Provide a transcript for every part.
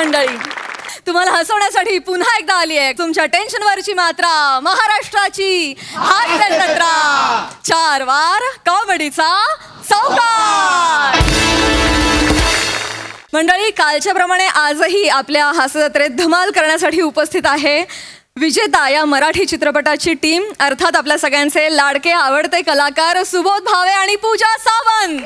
मंडळी, तुम्हाला हसवण्यासाठी पुन्हा एकदा आली आहे तुमच्या टेन्शनवरची मात्रा, महाराष्ट्राची हास्य जत्रा, 4 वार कॉमेडीचा चौकार. मंडळी, कालच्या प्रमाणे आजही आपल्या हास्य जत्रेत धमाल करण्यासाठी उपस्थित आहे विजेता या मराठी चित्रपटाची टीम, अर्थात आपल्या सगळ्यांचे लाडके आवडते कलाकार सुबोध भावे आणि पूजा सावंत.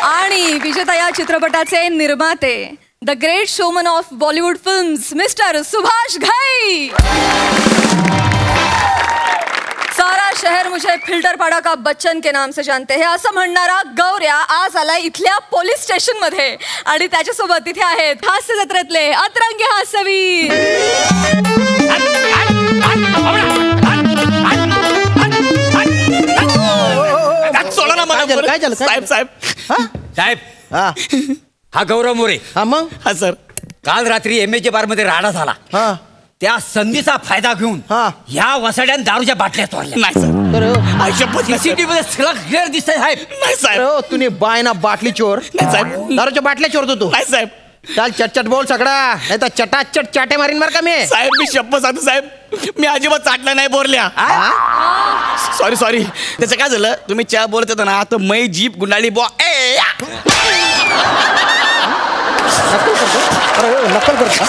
आणि विजेता या चित्रपटाचे निर्माते, the great showman of Bollywood films mister Subhash Ghai. सारा शहर मुझे फिल्टर पाड़ा का बच्चन के नाम से जानते हैं असं म्हणणारा गौऱ्या आज आलाय इथल्या पोलीस स्टेशन मध्ये आणि त्याच्यासोबत तिथे आहेत हास्य जत्रेतले अतरंगी हास्यवीर. साहेब साहेब साहेब, हा गौरव मोरे. हा मग? हा सर, काल रात्री एमएचे बार मध्ये राडा झाला. त्या संधीचा फायदा घेऊन या वसाड्यान दारूच्या बाटल्या चोरल्या. नाही सर, सीसीटीव्ही सगळं क्लिअर दिसतंय साहेब. नाही साहेब, तुम्ही बाय ना बाटली चोर. नाही साहेब, दारूच्या बाटल्या चोरतो तू. नाही साहेब. चाल चटचट बोल सगळा, नाही तर चटाचट चाटे मारीन मार का मी. साहेब मी शपथ सांगतो साहेब, मी अजिबात चाटला नाही बोरल्या. Sorry sorry. त्याचं काय झालं, तुम्ही चहा बोलत होता ना, तर मै जीप गुंडाळी बॉ. नक्कल करतो.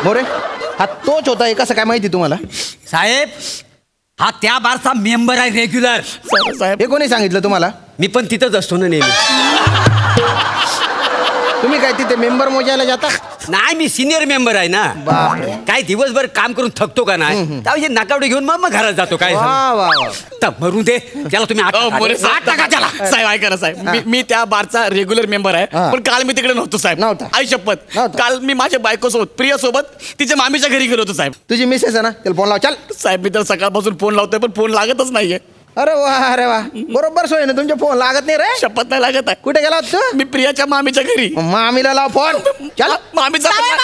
मोरे, हा तोच होता हे, कसं काय माहिती तुम्हाला? साहेब, हा त्या बारचा मेंबर आहे रेग्युलर. साहेब, हे कोणी सांगितलं तुम्हाला? मी पण तिथंच असतो ना नेहमी. तुम्ही काय तिथे मेंबर मोजायला जाता? नाही, मी सिनियर मेंबर आहे ना. काय दिवसभर काम करून थकतो का नाही, त्यावेळी नाकावडे घेऊन मग घरात जातो. काय मरून दे त्याला तुम्ही. साहेब ऐका ना साहेब, मी त्या बारचा रेग्युलर मेंबर आहे, पण काल मी तिकडे नव्हतो साहेब. नव्हता? आई शपथ, काल मी माझ्या बायको सोबत, प्रिया सोबत तिच्या मामीच्या घरी गेलो होतो साहेब. तुझी मिसेस आहे ना, त्याला फोन लाव. चल साहेब, मी तर सकाळपासून फोन लावतोय पण फोन लागतच नाहीये. अरे वा, अरे वा, बरोबर सोय ना, तुमचे फोन लागत नाही रे. शपथ नाही लागत आहे. कुठे गेला तू? मी प्रियाच्या मामीच्या घरी. मामीला लाव फोन. चल, मामीचा लागत.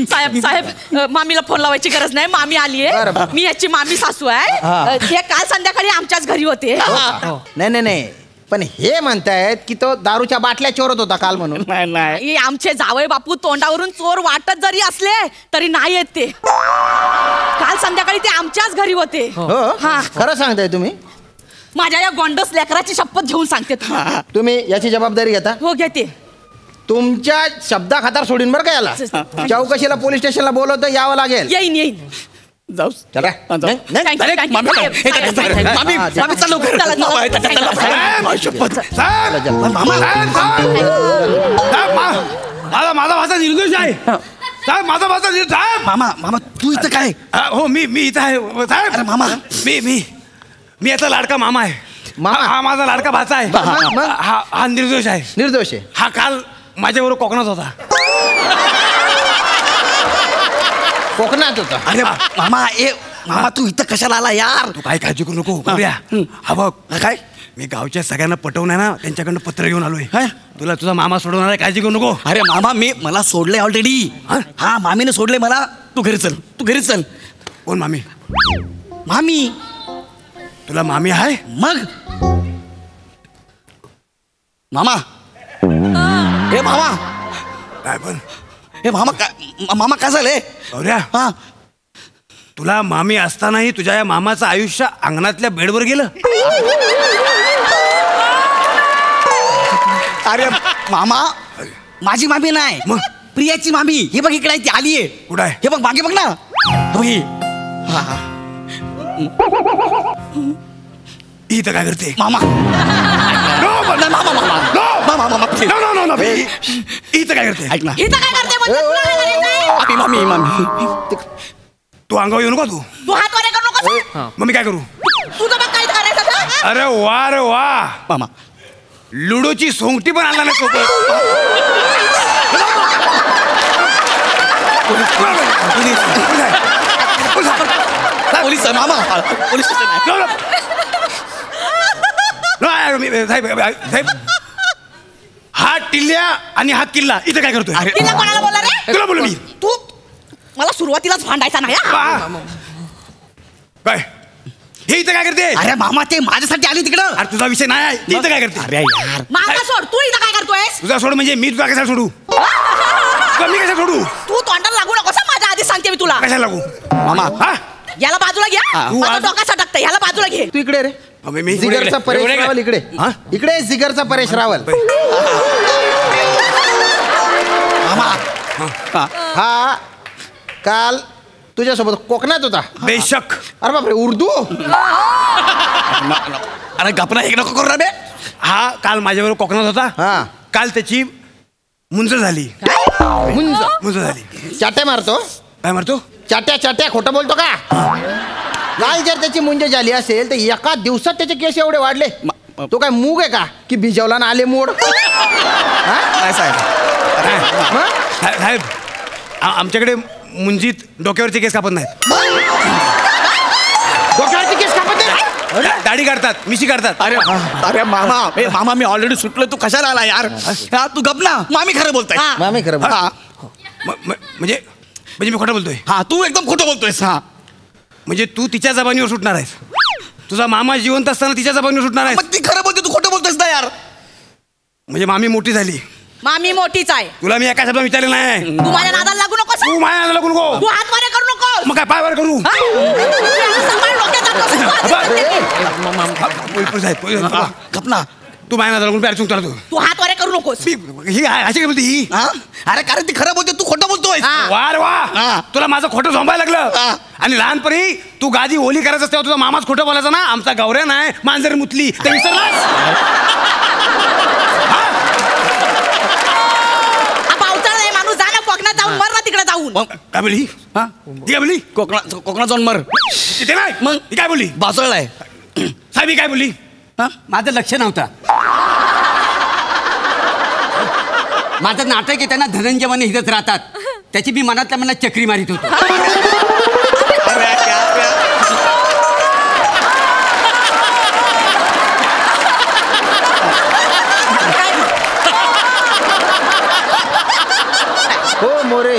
साहेब साहेब, मामीला फोन लावायची गरज नाही, मामी आलीये. मी याची मामी सासू आहे. ते काल संध्याकाळी आमच्याच घरी होते. नाही नाही नाही, पण हे म्हणतायत की तो दारूच्या बाटल्या चोरत होता काल म्हणून. नाही, आमचे जावई बापू तोंडावरून चोर वाटत जरी असले तरी नाही येत ते. काल संध्याकाळी ते आमच्याच घरी होते. हा, खरं सांगताय तुम्ही? माझ्या या गोंडस लेकराची शपथ घेऊन सांगते. तुम्ही याची जबाबदारी घेता? हो, घेते. तुमच्या शब्दा खातर सोडीन बरं का याला. चौकशीला पोलीस स्टेशनला बोलवतं यावं लागेल. येईन येईन. जाऊ चला. माझा भाषा निर्दोष आहे साहेब. माझा भाषा निर्दोष आहे. मामा मामा तू इथं काय? हो, मी इथं आहे साहेब. अरे मामा, मी याचा लाडका मामा आहे. हा माझा लाडका भाचा आहे. हा निर्दोष आहे. निर्दोष आहे. हा काल माझ्याबरोबर कोकणात होता. कोकणात होता? अरे मामा तू इथं कशाला आला यार? तू काय काळजी करू नको. हा बघ, काय मी गावच्या सगळ्यांना पटवणार ना, त्यांच्याकडनं पत्र घेऊन आलोय. तुला तुझा मामा सोडवणार आहे, काळजी करू नको. अरे मामा, मला सोडलंय ऑलरेडी. हा मामीने सोडलंय मला. तू घरी चल. कोण मामी? मामी? तुला मामी आहे? मग मामा, हे मामा काय पण हे मामा काय झालंय? गौऱ्या, तुला मामी असतानाही तुझ्या या मामाचं आयुष्य अंगणातल्या बेडवर गेलं. अरे मामा, माझी मामी नाही, मग प्रियाची मामी. हे बघ इकडे ती आलीये. कुठं आहे? हे बघ मागे बघ ना. इथं काय करते मामा? इथं काय करते? ऐक ना. मामी तू अंगावर येऊ नको. तू हात वर करू नको. मग मी काय करू? तुझं बघ काय करायचं. अरे वा रे वा, मामा लुडोची सोंगटी पण आणला ना सोबत. पोलीस मामा, पोलीस साहेब, हा टिल्ल्या आणि हा किल्ला इथं काय करतोय? किल्ला कोणाला बोलला रे? तुला बोलू मी. तू मला सुरुवातीलाच भांडायचा नाही. काय हे इथं काय करते? अरे मामा ते माझ्यासाठी आली तिकडं. अरे तुझा विषय नाही आहे. ती इथं काय करते? अरे यार मामा सोड, तू इथं काय करतोयस? तुझा सोड म्हणजे मी तुला कशाला सोडू? कमी कशाला सोडू? तू तोंडाला लागू नकोस हं, माझ्या आधी सांगते मी तुला. कशाला लागू? मामा हा याला बाजूला घ्या. तू माझा आज- डोका सटकतं, याला बाजूला घे. तू इकडे रे. मी जिगरचा परेश एवढे काय? रावल इकडे. हा? इकडे जिगरचा परेश रावल. हा काल तुझ्यासोबत कोकणात होता. बेशक. अरे बापरे, उर्दू. अरे गपना एक नको करू रे. हा काल माझ्याबरोबर कोकणात होता. हा. काल त्याची मुंज झाली. मुंज झाली. चाट्या मारतो. काय मारतो? चाट्या खोटं बोलतो का? काल जर त्याची मुंज झाली असेल तर एका दिवसात त्याचे केस एवढे वाढले. तो काय मूग आहे का की भिजवला ना आले मोड? नाही साहेब. साहेब आमच्याकडे मुंजीत डोक्यावरचे केस कापत नाहीत. डोक्यावरचे केस कापत नाही? दाढी काढतात, मिशी काढतात. अरे अरे मामा मी ऑलरेडी सुटलो. तू कशाला आला यार? हा तू गप ना. मामी खरं बोलताय. मामी खरं बोल. हा म्हणजे मी खोटं बोलतोय? हा तू एकदम खोटं बोलतोयस. हा म्हणजे तू तिच्या जबानीवर सुटणार आहेस? तुझा मामा जिवंत असताना तिच्या जबानीवर सुटणार आहेस? मग ती खरं बोलते, तू खोटं बोलतोयस ना यार. म्हणजे मामी मोठी झाली. मामी मोठीच आहे. तुला मी एका शब्द विचारले नाही. तू माझ्या नादाला लागू नकोस. तू माझ्या नादाला लागू नको. तू हात मारे करू नकोस. मग काय पायवर करू? हा? तू याला सांभाळ, डोक्यात टाकतोस. तू आधी सांगते. गपना. तू माझ्या नादाला लागून प्यार चुकतो तू. तू हात वारे करू नकोस. ही अशी काय बोलते ही? हा अरे कारण ती खरं बोलते, तू खोटं बोलतोय. हा. वा रे वा. हा. तुला माझं खोटं झोंबायला लागलं. हा. आणि लहानपणी तू गादी ओली करायचं तेव्हा तुझा मामाच खोटं बोलायचा ना. आमचा गौऱ्या नाही मांजर मुतली ते विसरलास? हा पावसाळा आहे, माणूस जा ना कोकणात जाऊन मर ना तिकडे जाऊन. मग काय बोलली? हा ती काय बोलली? कोकणात जाऊन मर. तिथे नाही. मग? ही काय बोलली? बासळला आहे. साहेब ही काय बोलली? माझं लक्ष नव्हतं. माझं नाटक येताना धनंजय माने इथंच राहतात. त्याची मी मनातल्या मनात चक्री मारित होतो. हो मोरे.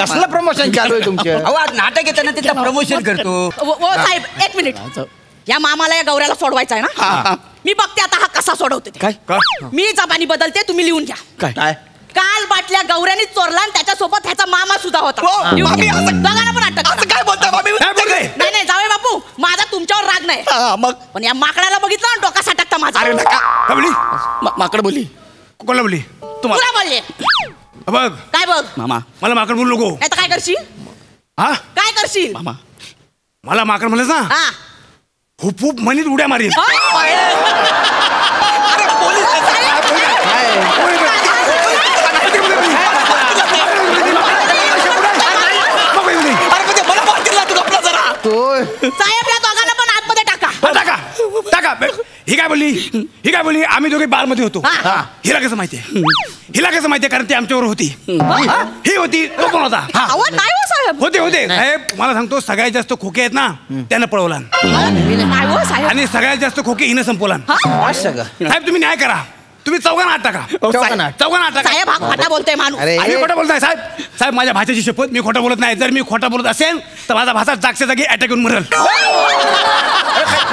कसलं प्रमोशन चालू आहे तुमचं? अहो आज नाटक येताना त्याचं प्रमोशन करतो. ओ साहेब एक मिनिट. या मामाला या गौऱ्याला सोडवायचा आहे ना. मी बघते आता हा कसा सोडवते ते. काय मी जबानी बदलते, तुम्ही लिहून घ्या. काय काल बाटल्या गौऱ्याने चोरला आणि त्याच्यासोबत ह्याचा मामा सुद्धा होता. हो, लिहून मामी, घ्या. असं- दोघांना पण अटक असं करा. काय बोलताय मामी? काय बोलते? नाही नाही जावे बापू, माझा तुमच्यावर राग नाही, हा, मग पण या माकडाला बघितलं ना डोका सटकता माझा. अरे नका. काय बोलली? माकड बोली कोणाला बोलली? तुम्हाला. तुला बोलले बघ काय बघ. मामा मला माकड बोलू नको. नाही तर काय करशील? हा काय करशील? मामा मला माकड म्हणलं ना हा हुप हुप म्हणीत उड्या मारीन. अरे पोलीस अरे म्हणजे मला मारतील ना तू गपला जरा. साहेब या दोघांना पण आतमध्ये टाका. टाका टाका. ही काय बोलली? ही काय बोलली? आम्ही दोघे बार मध्ये होतो. हा. हिला कसं माहितीये? हिला कसं माहितीये? कारण ती आमच्यावर होती. ही होती तो कोण होता? अहो नाही हो साहेब. होते साहेब. मला सांगतो सगळ्यात जास्त खोके आहेत ना त्यानं पळवला नाही हो साहेब. आणि सगळ्यात जास्त खोके हिनं संपवला. साहेब तुम्ही न्याय करा. तुम्ही चौघांना आत टाका. चौघांना आत. चौघांना आत टाका. साहेब हा खोटा बोलतोय माणूस. अरे मी खोटं बोलताय साहेब. साहेब माझ्या भाच्याची शपथ मी खोटं बोलत नाही. जर मी खोटं बोलत असेल तर माझा भाषा जागच्या जागी अटॅक येऊन मरल.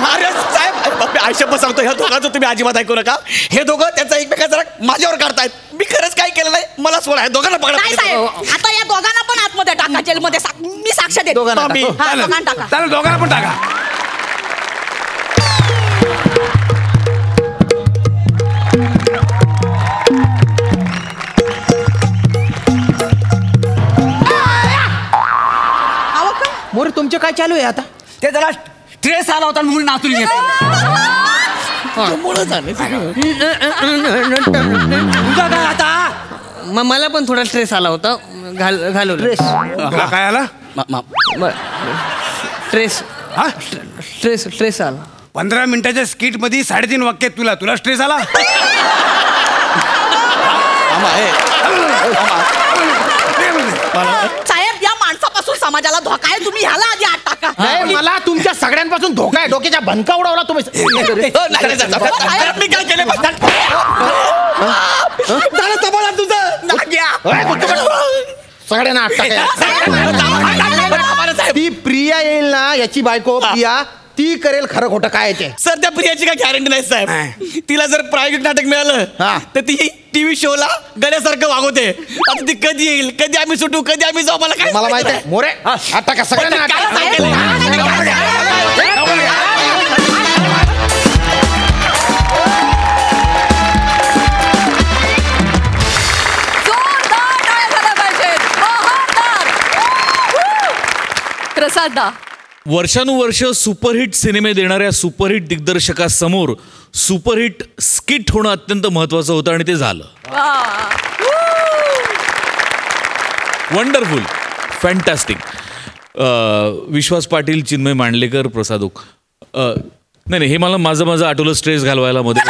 अरे साहेब आयुष्यभर सांगतो ह्या दोघांचं तुम्ही अजिबात ऐकू नका. हे दोघं त्यांचा एकमेका जरा माझ्यावर काढतायत. मी खरंच काय केलं नाही. मला सोडा. हे दोघांना नाही साहेब पकडा. आता या दोघांना पण आतमध्ये टाका जेलमध्ये. मी साक्ष देते. दोघांना मामी. टाका. हा चालेल. दोघांना टाका. चालेल दोघांना पण टाका. अहो का? मोरे तुमचं काय चालू आहे आता? ते जरा स्ट्रेस आला होता म्हणून नाचून घेत. तुझा काय आता? मला पण थोडा स्ट्रेस आला होता. घालवलं ड्रेस. तुला काय आला? स्ट्रेस हा स्ट्रेस आला. 15 मिनिटाच्या स्किट मध्ये 3.5 वाक्यात तुला स्ट्रेस आला? साहेब या माणसापासून समाजाला धोका आहे. तुम्ही ह्याला आधी आत टाका. नाही मला तुमच्या सगळ्यांपासून धोका आहे. डोक्याच्या भनका उडवला तुम्ही. मी काय केले सगळ्यांना आत टाका. ती प्रिया येईल ना याची बायको प्रिया ती करेल खरं खोटं काय ते. सर त्या प्रियाची काय गॅरंटी नाही साहेब. तिला जर प्रायोगिक नाटक मिळालं तर ती टीव्ही शोला गड्यासारखं वागवते. आता ती कधी येईल, कधी आम्ही सुटू, कधी आम्ही जाऊ, मला काय मला माहिती आहे मोरे आता का सगळ्यांना प्रसादा. वर्षानुवर्ष सुपरहिट सिनेमे देणाऱ्या सुपरहिट दिग्दर्शकासमोर सुपरहिट स्किट होणं अत्यंत महत्वाचं होतं आणि ते झालं. Wonderful, fantastic. विश्वास पाटील, चिन्मय मांडलेकर, प्रसादोक. नाही हे मला माझं आठवलं स्ट्रेस घालवायला मध्ये.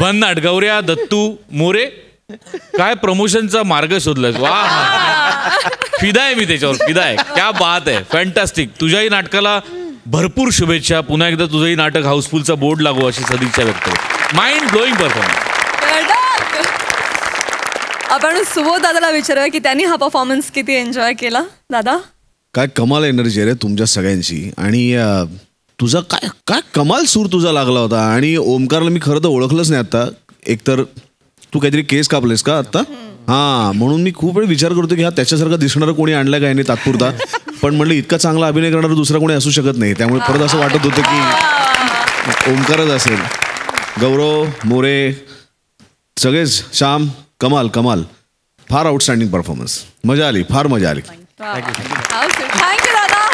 भन्नाट, गौऱ्या, दत्तू, मोरे, काय प्रमोशनचा मार्ग शोधलाय. वा, फिदा आहे मी त्याच्यावर, फिदा आहे. क्या बात आहे, फॅन्टॅस्टिक. तुझ्याही नाटकाला भरपूर शुभेच्छा. पुन्हा एकदा तुझंही नाटक हाऊसफुलचा बोर्ड लागू अशी सदिच्छा व्यक्त करतो. Mind blowing performance. आपण सुबोध दादाला विचारूया की त्यांनी हा परफॉर्मन्स किती एन्जॉय केला. दादा, काय कमाल एनर्जी रे तुमच्या सगळ्यांची. आणि तुझा काय काय कमाल सूर तुझा लागला होता. आणि ओमकारला मी खरं तर ओळखलंच नाही आता. एकतर तू काहीतरी केस कापलेस का आत्ता? हां, म्हणून मी खूप वेळ विचार करतो की हा त्याच्यासारखं दिसणारं कोणी आणलं का याने तात्पुरता. पण म्हणलं इतका चांगला अभिनय करणारा दुसरा कोणी असू शकत नाही. त्यामुळे परत असं वाटत होतं की ओमकारच असेल. गौरव, मोरे, सगळेच, श्याम, कमाल कमाल. फार आउटस्टँडिंग परफॉर्मन्स. मजा आली, फार मजा आली. थँक्यू दादा.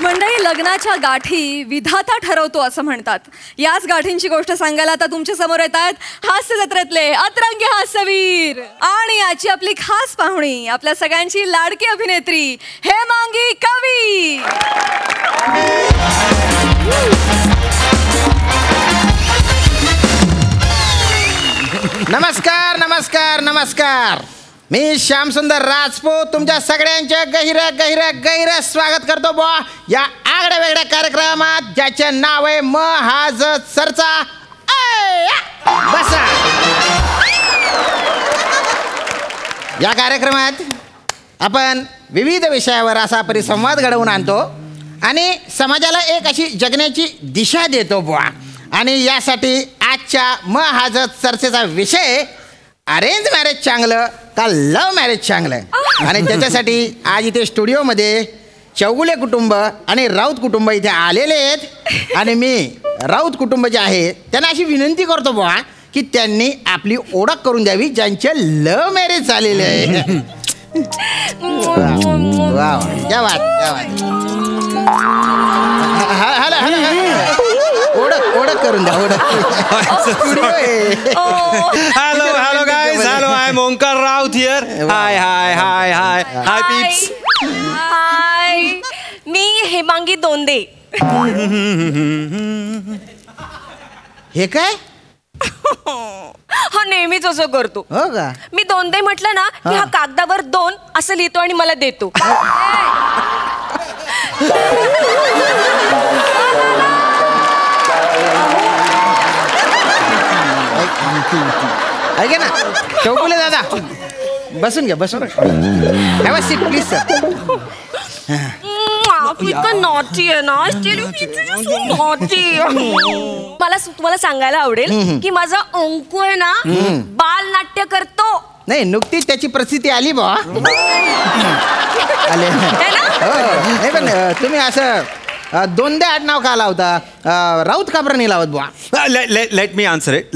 मंडळी, लग्नाच्या गाठी विधाता ठरवतो असं म्हणतात. याच गाठींची गोष्ट सांगायला आता तुमच्या समोर येत आहेत हास्य जत्रेतले अतरंगी हास्यवीर. आणि याची आपली खास पाहुणी, आपल्या सगळ्यांची लाडकी अभिनेत्री हेमांगी कवी. नमस्कार नमस्कार नमस्कार. मी श्यामसुंदर राजपूत तुमच्या सगळ्यांच्या गहिरं स्वागत करतो बुवा या आगळ्या वेगळ्या कार्यक्रमात ज्याचे नाव आहे महाजत चर्चा. बसा. या कार्यक्रमात आपण विविध विषयावर असा परिसंवाद घडवून आणतो आणि समाजाला एक अशी जगण्याची दिशा देतो बुवा. आणि यासाठी आजच्या महाजत चर्चेचा विषय अरेंज मॅरेज चांगलं का लव्ह मॅरेज चांगलं. आणि त्याच्यासाठी आज इथे स्टुडिओमध्ये चौगुले कुटुंब आणि राऊत कुटुंब इथे आलेले आहेत. आणि मी राऊत कुटुंब जे आहे त्यांना अशी विनंती करतो बुवा की त्यांनी आपली ओळख करून द्यावी ज्यांचे लव्ह मॅरेज झालेले आहे. वा, क्या बात, क्या बात. ओळख करून द्या, ओळख. Hello guys, hello, I am Omkar Raut here. Hi hi hi hi hi peeps. Hi, मी हेमांगी दोंदे. हे काय? हा नेहमीच असं करतो. हो का? मी दोंदे म्हटलं ना की हा कागदावर 2 असं लिहितो आणि मला देतो. ऐका ना चौगुले दादा, बसून घ्या, बसून. Have a seat please sir. इतकं नॉटी आहे ना, नॉटी. मला तुम्हाला सांगायला आवडेल की माझा अंकू आहे ना बाल नाट्य करतो. नाही, नुकतीच त्याची प्रसिद्धी आली बा. आले. नाही पण तुम्ही असं दोनदा आडनाव का लावता? राऊत का बरं नाही लावत बुवा? Let me answer it.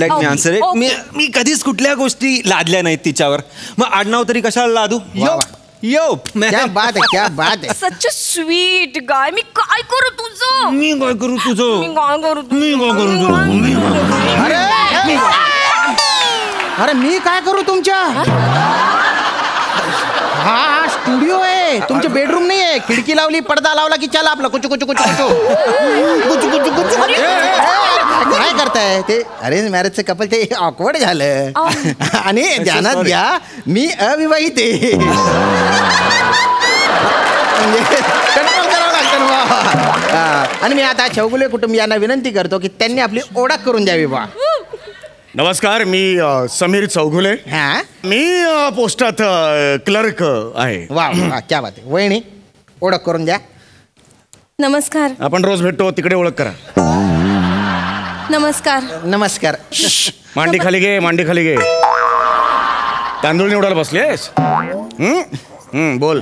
मी कधीच कुठल्या गोष्टी लादल्या नाहीत तिच्यावर. मग आडनाव तरी कशाला लादू? यो, क्या बात आहे, क्या बात आहे. सच अ स्वीट गाय. मी काय करू तुझं? अरे मी काय करू तुमच्या? हा स्टुडिओ आहे, तुमचे बेडरूम नाही आहे. खिडकी लावली, पडदा लावला की चला आपला कुचू कुचू कुचू कुचू कुचू कुचू. काय करताय ते? अरेंज मॅरेजचं कपल ते ऑकवर्ड झालं. आणि ध्यानात घ्या, मी अविवाहित आहे. म्हणजे कंट्रोल करावं लागतं ना बा. आणि मी आता चौगुले कुटुंबियांना विनंती करतो की त्यांनी आपली ओळख करून द्यावी बा. नमस्कार, मी समीर चौगुले. मी पोस्टात क्लर्क आहे. वा वा, क्या बात आहे. वहिनी ओळख करून द्या. नमस्कार. आपण रोज भेटतो, तिकडे ओळख करा. नमस्कार. नमस्कार. मांडी खाली घे, मांडी खाली घे. तांदूळ निवडायला बसलेस? बोल.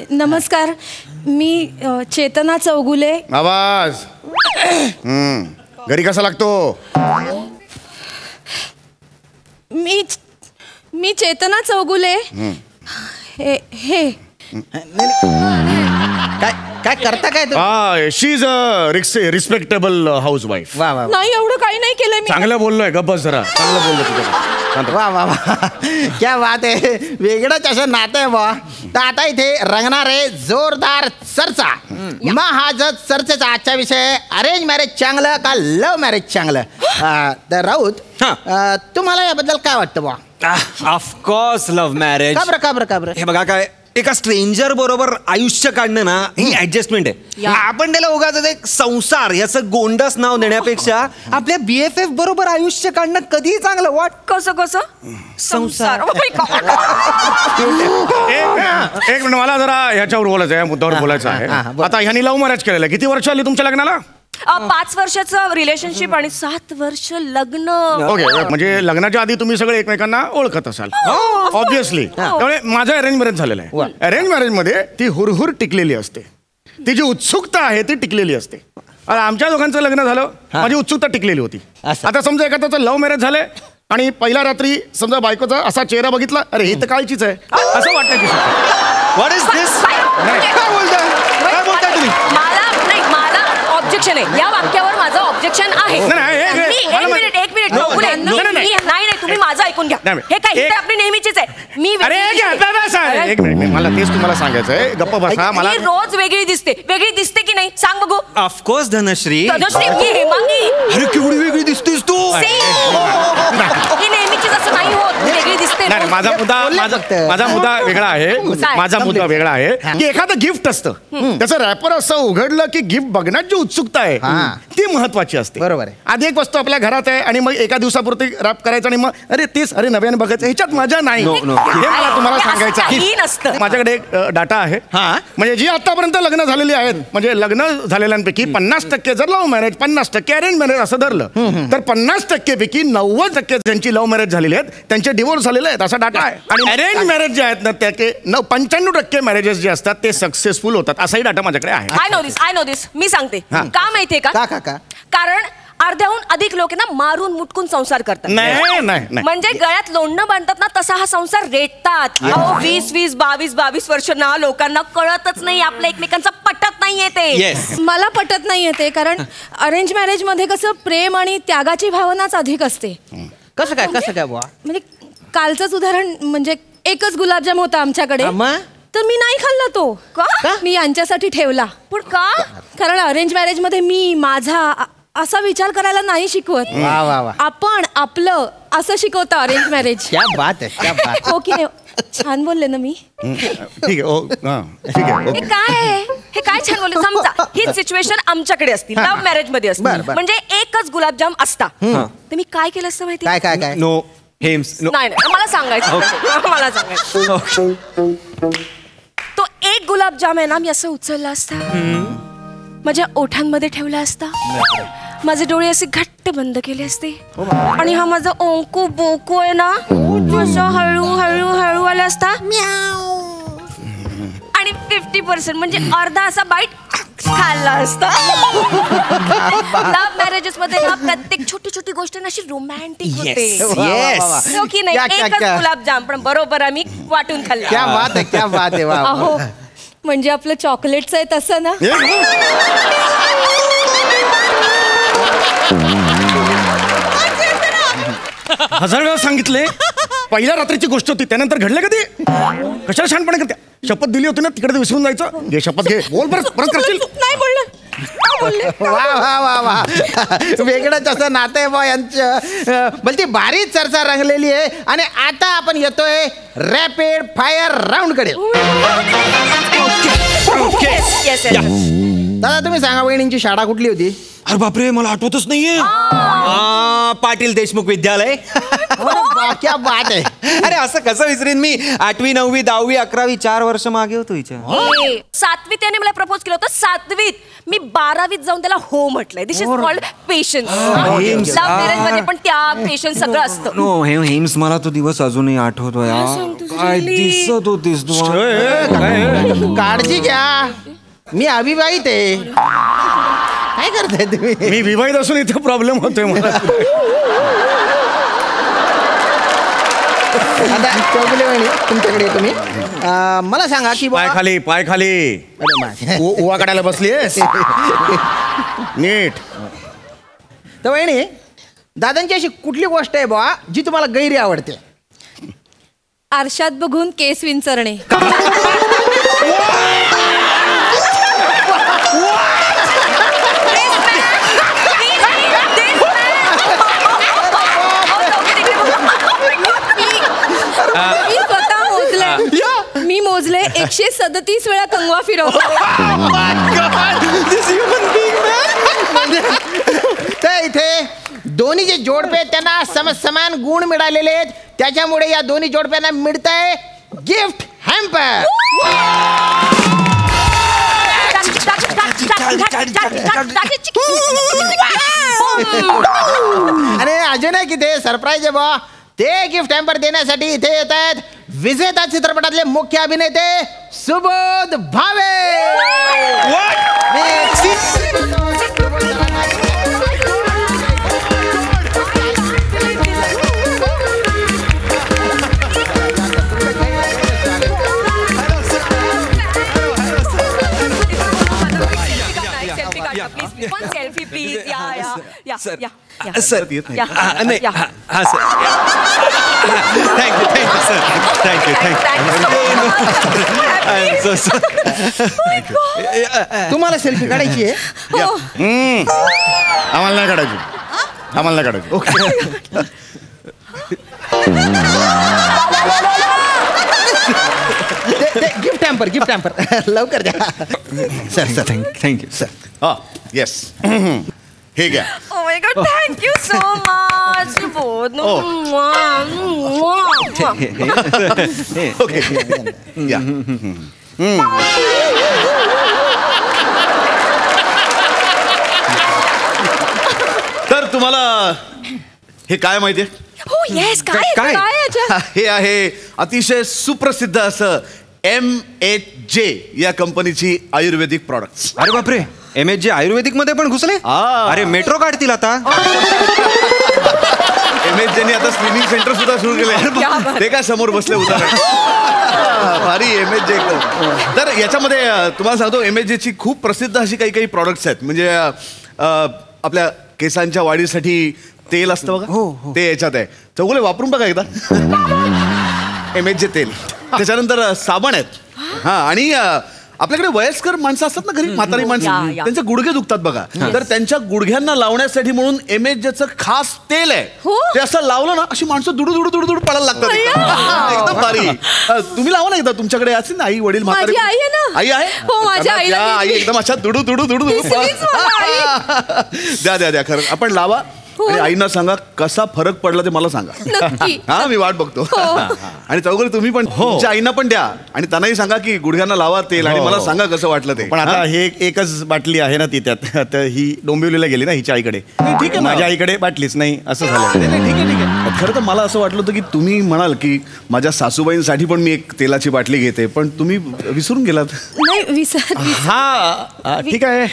नमस्कार, मी चेतना चौगुले. आवाज. घरी कसा लागतो? मी चेतना चौगुले. हे काय करता काय? She is a respectable housewife. वा वा. नाही, एवढं काही नाही केलं मी. चांगलं बोललोय, गप्प बस जरा. चांगलं बोललो तुझं. वा वा वा, क्या बात आहे. वेगळंच असं नातं आहे बा. तर आता इथे रंगणार आहे जोरदार चर्चा. मग हा जर चर्चेचा आजचा विषय अरेंज मॅरेज चांगलं का लव्ह मॅरेज चांगलं? तर राऊत, तुम्हाला याबद्दल काय वाटतं बा? Of course love marriage. का बरं? हे बघा, काय एका स्ट्रेंजर बरोबर आयुष्य काढणं ना, ही ऍडजस्टमेंट आहे. आपण त्याला उगाच एक संसार याचं गोंडस नाव देण्यापेक्षा आपल्या BFF बरोबर आयुष्य काढणं कधीही चांगलं. वाट कसं संसार. एक मिनिट, मला जरा ह्याच्यावर बोलायचं आहे, मुद्द्यावर बोलायचं आहे. आता ह्यांनी लव्ह मॅरेज केलेलं आहे. किती वर्ष आली तुमच्या लग्नाला? 5 वर्षाचं रिलेशनशिप आणि 7 वर्ष लग्न. ओके, म्हणजे लग्नाच्या आधी तुम्ही सगळे एकमेकांना ओळखत असाल ऑब्विसली. त्यामुळे माझं अरेंज मॅरेज झालेलं आहे. अरेंज मॅरेज मध्ये ती हुरहुर टिकलेली असते, ती जी उत्सुकता आहे ती टिकलेली असते. आता आमच्या दोघांचं लग्न झालं, माझी उत्सुकता टिकलेली होती. आता समजा एखाद्याचं लव्ह मॅरेज झालंय आणि पहिल्या रात्री समजा बायकोचा असा चेहरा बघितला, अरे ही तर काळचीच आहे असं वाटण्याची शक्यता. व्हॉट इज दिस? काय बोलताय तुम्ही? मला ऑब्जेक्शन आहे या वाक्यावर. माझं ऑब्जेक्शन आहे. एक मिनिट नाही, तुम्ही माझं ऐकून घ्या. हे काय आपली नेहमीचीच आहे. मी एक मिनिट, मला तेच तुम्हाला सांगायचं आहे. गप्प बसा. मला रोज वेगळी दिसते की नाही सांग बघू? ऑफकोर्स धनश्री. हेमांगी, अरे केवढी वेगळी दिसतेस तू. ही नेहमीचीच असं नाही होत, वेगळी दिसते. माझा मुद्दा वेगळा आहे. माझा मुद्दा वेगळा आहे की एखादं गिफ्ट असतं, त्याचं रॅपर असं उघडलं की गिफ्ट बघण्याची उत्सुकता आहे ती महत्वाची असते. बरोबर आहे. आधी एक वस्तू आपल्या घरात आहे आणि मग एका दिवसापुरती रॅप करायचं आणि मग अरे नव्याने बघायचं, ह्याच्यात मजा नाही. हे मला तुम्हाला सांगायचं आहे. माझ्याकडे एक डाटा आहे, म्हणजे जी आतापर्यंत लग्न झालेली आहेत, म्हणजे लग्न झालेल्यांपैकी 50% जर लव्ह मॅरेज, 50% अरेंज मॅरेज असं धरलं तर 50% पैकी 90% ज्यांची लव्ह मॅरेज झालेली आहेत त्यांचे डिवोर्स झालेले आहेत असा डाटा आहे. आणि अरेंज मॅरेज जे आहेत ना त्याचे 95% मॅरेजेस जे असतात ते सक्सेसफुल होतात असाही डाटा माझ्याकडे आहे. आय नो दिस. मी सांगते का माहितीये का? कारण अर्ध्याहून अधिक लोक ना मारून मुटकून संसार करतात. नाही म्हणजे गळ्यात लोणनं बांधतात ना तसा हा संसार रेटतात. 20-22 वर्ष ना लोकांना कळतच नाही, आपल्या एकमेकांचं पटत नाहीये ते. मला पटत नाहीये ते, कारण अरेंज मॅरेज मध्ये कसं प्रेम आणि त्यागाची भावनाच अधिक असते. कसं काय बुवा? म्हणजे कालचंच उदाहरण, म्हणजे एकच गुलाबजाम होता आमच्याकडे, तर मी नाही खाल्ला तो. का? मी यांच्यासाठी ठेवला. पण का? कारण अरेंज मॅरेज मध्ये मी माझा असा विचार करायला नाही शिकवत. आपण आपलं असं शिकवतं अरेंज मॅरेज. क्या बात आहे. हो की नाही? छान बोलले ना मी? ठीक आहे. हे काय छान बोलले. समजा ही सिच्युएशन आमच्याकडे असती, लव्ह मॅरेज मध्ये असती, म्हणजे एकच गुलाबजाम असता, तर मी काय केलं असतं माहिती? काय? नो हेम्स. नाही मला सांगायचं. तो एक गुलाबजाम आहे ना, मी असं उचलला असता, माझ्या ओठांमध्ये ठेवला असता, माझे डोळे असे घट्ट बंद केले असते, आणि हा माझा ओंकू बोकू आहे ना हळू आला असता, आणि 50% म्हणजे अर्धा असा बाईट खाल्ला असता. लव्ह मॅरेजेस मध्ये ना प्रत्येक छोटी गोष्ट अशी रोमॅन्टिक होते. हो की नाही? एकच गुलाबजाम पण बरोबर आम्ही वाटून खाल्ला. क्या बात आहे. अहो, म्हणजे आपलं चॉकलेटचं आहे तसं ना. 1000 वेळा सांगितले. पहिल्या रात्रीची गोष्ट होती, त्यानंतर घडलं कधी? कशाला शहाणपणे करते? शपथ दिली होती ना, तिकडे विसरून जायचं. घे शपथ, घे. बोल परत करशील. नाही बोललं. वा. वेगळंच असं नातं आहे बा यांचं. भलती भारी चर्चा रंगलेली आहे. आणि आता आपण येतोय रॅपिड फायर राऊंड कडे. दादा तुम्ही सांगा वहिनींची शाळा कुठली होती? अरे बापरे मला आठवतच नाहीये. पाटील देशमुख विद्यालय. क्या बात आहे. अरे असं कसं विसरीन मी. 8वी 9वी 10वी 11वी 4 वर्ष मागे होतो हिच्या. 7वीत त्याने मला प्रपोज केलं होतं. 7वीत मी 12वीत जाऊन त्याला हो म्हटलंय. This is called patience. Love marriage मध्ये पण त्या पेशन्स सगळं असतं. नो हेम्स मला तो दिवस अजूनही आठवतो यार. काय दिसत होतीस तू. काळजी घ्या मी अविवाहित आहे. काय करताय तुम्ही? मी विवाहित असून इथे प्रॉब्लेम होतोय मला. आता चौगुले वहिनी तुमच्याकडे तुम्ही मला सांगा की पाय खाली पाय खाली. उवा काढायला बसलीयस नीट. तर वहिनी दादांची अशी कुठली गोष्ट आहे बा जी तुम्हाला गैरी आवडते? आरशात बघून केस विंचरणे. मी मोजले 137 वेळा कंगवा फिरवतो. तर इथे दोन्ही जे जोडपे आहेत त्यांना समान गुण मिळालेले आहेत. त्याच्यामुळे या दोन्ही जोडप्यांना मिळतंय गिफ्ट हॅम्पर. आणि अजून एक इथे सरप्राईज आहे बा. ते गिफ्ट हॅम्पर देण्यासाठी इथे येत आहेत विजेता चित्रपटातले मुख्य अभिनेते सुबोध भावे. Selfie please. या सर येत नाही. हा सर थँक्यू सर. थँक्यू. तुम्हाला सेल्फी काढायची आहे? आम्हाला नाही काढायची. आम्हाला नाही काढायची. ओके. गिफ्ट हॅम्पर लवकर द्या. Sir thank you sir. हा येस हे घ्या. Oh my God, thank you so much. Okay या. तर तुम्हाला हे काय माहितीये? हो येस. काय हे आहे अतिशय सुप्रसिद्ध असं MHJ या कंपनीची आयुर्वेदिक प्रॉडक्ट्स. अरे बापरे MHJ आयुर्वेदिक मध्ये पण घुसले. अरे मेट्रो काढतील आता. MHJ आता स्विमिंग सेंटर सुद्धा सुरू केले. ते काय समोर बसले उदाहरण. भारी MHJ. तर याच्यामध्ये तुम्हाला सांगतो MHJ ची खूप प्रसिद्ध अशी काही प्रॉडक्ट्स आहेत. म्हणजे आपल्या केसांच्या वाढीसाठी तेल असतं बघा. ते याच्यात आहे. चौगुले वापरून बघा एकदा MHJ तेल. त्याच्यानंतर साबण आहेत. हा आणि आपल्याकडे वयस्कर माणसं असतात ना घरी म्हातारी माणसं त्यांचे गुडघे दुखतात बघा. तर त्यांच्या गुडघ्यांना लावण्यासाठी म्हणून MHJचं खास तेल आहे. ते असं लावलं ना अशी माणसं दुडू पडायला लागतात. एकदम भारी. तुम्ही लावा ना एकदा. तुमच्याकडे असेल ना आई वडील म्हातारी. आई आहे. आई एकदम अशा दुडू द्या खरं. आपण लावा आणि आईना सांगा कसा फरक पडला ते मला सांगा. हा मी वाट बघतो. आणि चौगुले तुम्ही पण तुमच्या आईना पण द्या आणि त्यांनाही सांगा की गुडघ्यांना लावा तेल आणि मला सांगा कसं वाटलं ते. पण आता हे एकच बाटली आहे ना ती त्यात. आता ही डोंबिवलीला गेली ना हिच्या आईकडे. ठीक आहे माझ्या आईकडे बाटलीच नाही असं झालं. ठीक आहे. खरं तर मला असं वाटलं होतं की तुम्ही म्हणाल की माझ्या सासूबाईंसाठी पण मी एक तेलाची बाटली घेते पण तुम्ही विसरून गेलात. हा ठीक आहे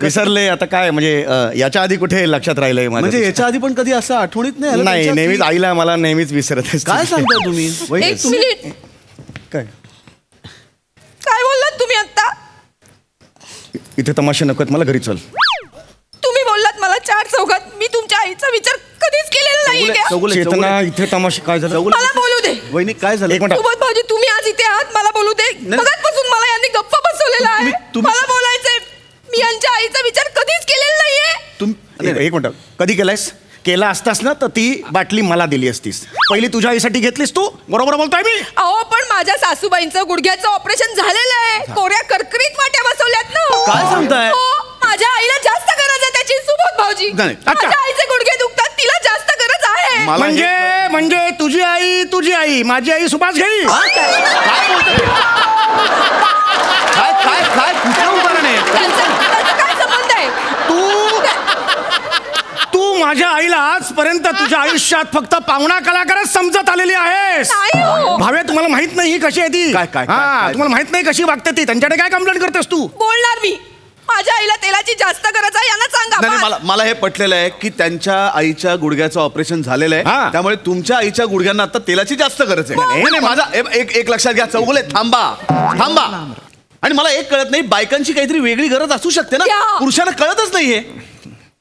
विसरले. आता काय म्हणजे याच्या आधी कुठे लक्षात राहिलंय? म्हणजे याच्या आधी पण कधी असं आठवणीत नाही. नेहमीच आईला मला नेहमीच विसरत. काय सांगता तुम्ही? एक मिनिट. काय बोललात तुम्ही आता? इथे तमाशे नकोत मला घरी चल. तुम्ही बोललात मला 4 चौघात. मी तुमच्या आईचा विचार कधीच केलेला नाही. चेतना इथे तमाशे काय झालं? मला बोलू दे. वहिनी काय झालं? सुबोध भाऊजी तुम्ही आज इथे आहात मला बोलू दे. मगाचपासून मला यांनी गप्प बसवलेला आहे. मला बोलायचंय. मी यांच्या आईचा विचार कधीच केलेला नाहीये. एक मिनिट कधी केलायस? केला असतास ना तर ती बाटली मला दिली असतीस. पहिली तुझ्या आईसाठी घेतलीस तू. बरोबर बोलतोय मी. अहो पण माझ्या सासूबाईंचं गुडघ्याचं ऑपरेशन झालेलं आहे. कोऱ्या कर्करीत वाट्या बसवल्यात ना. काय सांगताय? माझ्या आईला जास्त गरज आहे त्याची. सुबोध भाऊजी, माझ्या आईचे गुडघे दुखतात, तिला जास्त गरज आहे. म्हणजे तुझी आई माझी आई सुभाष घेई. काय कुठलं उदाहरण आहे? काय संबंध आहे? तू माझ्या आईला आजपर्यंत तुझ्या आयुष्यात फक्त पाहुणा कलाकारच समजत आलेली आहेस. भावे तुम्हाला माहित नाही ही कशी आहे ती. तुम्हाला माहित नाही कशी वागते ती. त्यांच्याकडे काय कंप्लेंट करतेस तू? बोलणार मी. माझ्या आईला तेलाची जास्त गरज आहे यांना सांगा. नाही, मला हे पटलेलं आहे की त्यांच्या आईच्या गुडघ्याचं ऑपरेशन झालेलं आहे, त्यामुळे तुमच्या आईच्या गुडघ्यांना आता तेलाची जास्त गरज आहे. नाही, माझा एक लक्षात घ्या. चौगुले थांबा. आणि मला एक कळत नाही, बायकांची काहीतरी वेगळी गरज असू शकते ना, पुरुषांना कळतच नाहीये.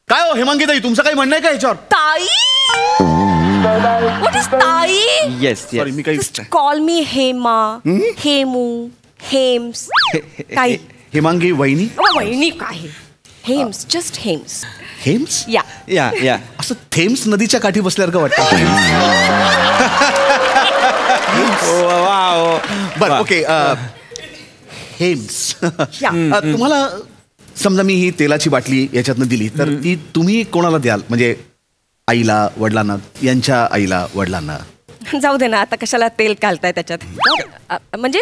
काय हो हेमांगी ताई, तुमचं काही म्हणणं आहे का याच्यावर? ताई, व्हॉट इज ताई? येस सॉरी, मी काही कॉल मी हेमा, हेमू, हेम्स. काय हेमांगी वहिनी? वहिनी काय? हेम्स, जस्ट हेम्स. हेम्स? या असं थेम्स नदीच्या काठी बसल्यावर का वाटतं? बरं, ओके. हेम्स, तुम्हाला समजा मी ही तेलाची बाटली याच्यातनं दिली तर ती तुम्ही कोणाला द्याल? म्हणजे आईला, वडिलांना, यांच्या आईला, वडिलांना? जाऊ दे ना, आता कशाला तेल घालताय त्याच्यात? म्हणजे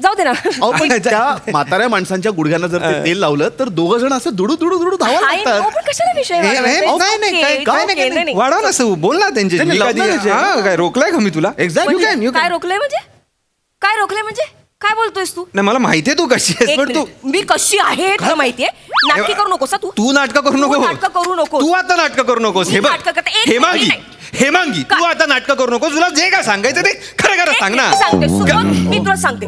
जाऊ दे ना. पण त्या म्हाताऱ्या माणसांच्या गुडघ्यांना जर ते तेल लावलं तर दोघं जण असं दुडू धावा लागतात. कशाला विषय वाढव ना, बोल ना त्यांची. काय रोखलाय का मी तुला? एक्झॅक्टली. काय रोखलंय म्हणजे काय बोलतोयस तू? नाही, मला माहितीये तू कशी आहेस. पण तू मी कशी आहे तुला माहितीये. नाटकी करू नकोस तू नाटकं करू नको. तू आता नाटकं करू नकोस. हेमांगी, तू आता नाटकं करू नकोस. तुला जे काय सांगायचं ते खरं सांग ना. मी तुला सांगते.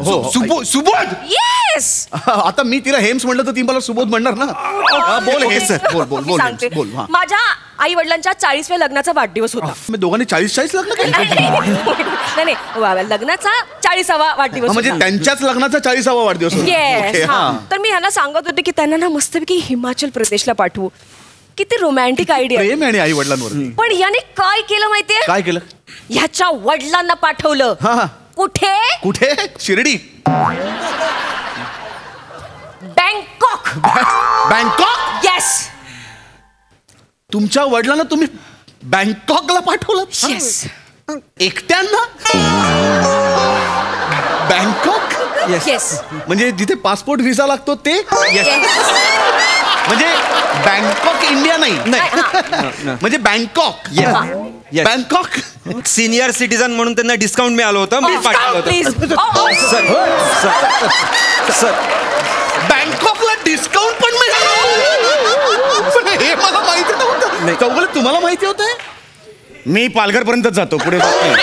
सुबोध. येस. आता मी तिला हेम्स म्हणलं तर ती मला सुबोध म्हणणार ना. बोल हेम्स, बोल. माझ्या आई वडिलांच्या 40व्या लग्नाचा वाढदिवस होता. मी दोघांनी 40 लग्न केलं? नाही, लग्नाचा 40वा वाढदिवस. म्हणजे त्यांच्याच लग्नाचा 40वा वाढदिवस होता. तर मी ह्यांना सांगत होते की त्यांना ना मस्तपैकी हिमाचल प्रदेशला पाठवू. किती रोमॅन्टिक आयडिया. प्रेम आहे आई वडिलांवर. पण याने काय केलं माहितीये? काय केलं? ह्याच्या वडिलांना पाठवलं. कुठे? शिर्डी? बँकॉक. येस. तुमच्या वडिलांना तुम्ही बँकॉकला पाठवलं? येस. एकट्यांना? बँकॉक? येस. म्हणजे जिथे पासपोर्ट व्हिसा लागतो ते? म्हणजे बँकॉक इंडिया नाही. म्हणजे बँकॉक. सिनियर सिटीजन म्हणून त्यांना डिस्काउंट मिळालं होतं, मी पाठवलं होतं. सर, बँकॉकला डिस्काउंट पण मिळालं? हे मला माहिती नव्हतं. चौगुले, तुम्हाला माहिती होतं? मी पालघर पर्यंतच जातो, पुढे जात नाही.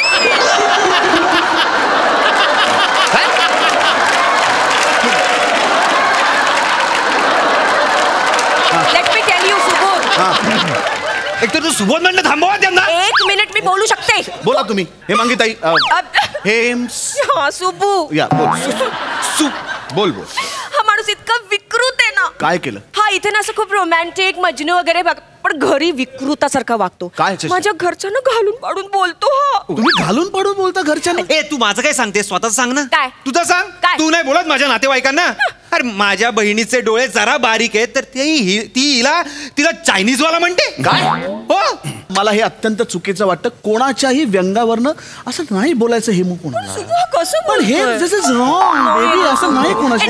एक तर तू सुबोध म्हणलं थांबवा त्यांना. 1 मिनिट मी बोलू शकते. बोला तुम्ही. हेमांगी ताई. हेम्स. सुबू. या बोल. हा माणूस इतका विकृत आहे ना. काय केलं? हा इथे ना असं खूप रोमॅन्टिक मजनू वगैरे पण घरी विकृतासारखा वागतो. काय? माझ्या घरच्यांना घालून पाडून बोलतो. हा तुम्ही घालून पाडून बोलता घरच्यांना? तू माझं काय सांगते? स्वतः सांग ना. काय? तुझं सांग. तू नाही बोलत माझ्या नातेवाईकांना? अरे माझ्या बहिणीचे डोळे जरा बारीक आहेत तर तिला चायनीज वाला म्हणते काय? हो, मला हे अत्यंत चुकीचं वाटतं. कोणाच्याही व्यंगावरनं असं नाही बोलायचं. हे कसं पण हे असं नाही. कोणाचे